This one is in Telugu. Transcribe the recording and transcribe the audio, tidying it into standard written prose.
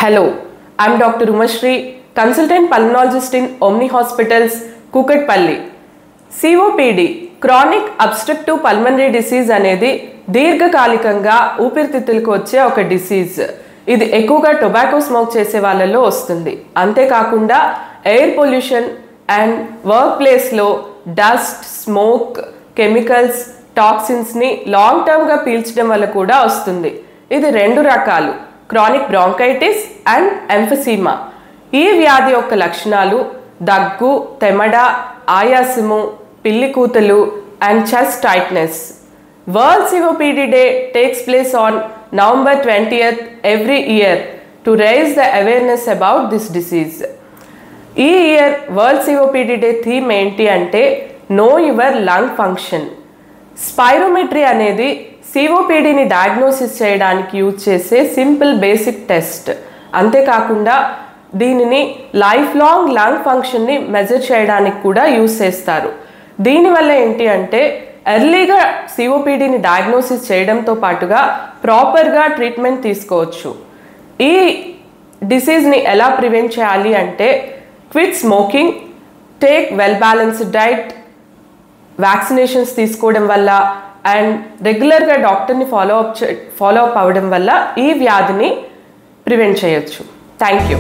Hello, I am Dr. Umashri, consultant pulmonologist in Omni Hospitals, Kukatpalli. COPD, chronic obstructive pulmonary disease అనేది దీర్ఘకాలికంగా ఊపిరితిత్తులకు వచ్చే ఒక డిసీజ్. ఇది ఎక్కువగా టొబాకో స్మోక్ చేసే వాళ్ళలో వస్తుంది. అంతేకాకుండా ఎయిర్ పొల్యూషన్ అండ్ వర్క్ ప్లేస్లో డస్ట్, స్మోక్, కెమికల్స్, టాక్సిన్స్ని లాంగ్ టర్మ్గా పీల్చడం వల్ల కూడా వస్తుంది. ఇది రెండు రకాలు, క్రానిక్ బ్రాంకైటిస్ అండ్ ఎంఫసీమా. ఈ వ్యాధి యొక్క లక్షణాలు దగ్గు, తెమడ, ఆయాసము, పిల్లికూతలు and chest tightness. World COPD Day takes place on November 20th every year to raise the awareness about this disease. ఈ year world COPD Day theme ఏంటి అంటే know your lung function. Spirometry అనేది COPDని డయాగ్నోసిస్ చేయడానికి యూజ్ చేసే సింపుల్ బేసిక్ టెస్ట్. అంతేకాకుండా దీనిని లైఫ్ లాంగ్ లంగ్ ఫంక్షన్ని మెజర్ చేయడానికి కూడా యూజ్ చేస్తారు. దీనివల్ల ఏంటి అంటే ఎర్లీగా COPDని డయాగ్నోసిస్ చేయడంతో పాటుగా ప్రాపర్గా ట్రీట్మెంట్ తీసుకోవచ్చు. ఈ డిసీజ్ని ఎలా ప్రివెంట్ చేయాలి అంటే quit smoking, take well balanced diet, vaccinations తీసుకోవడం వల్ల అండ్ రెగ్యులర్గా డాక్టర్ని ఫాలో అప్ అవ్వడం వల్ల ఈ వ్యాధిని ప్రివెంట్ చేయొచ్చు. Thank you.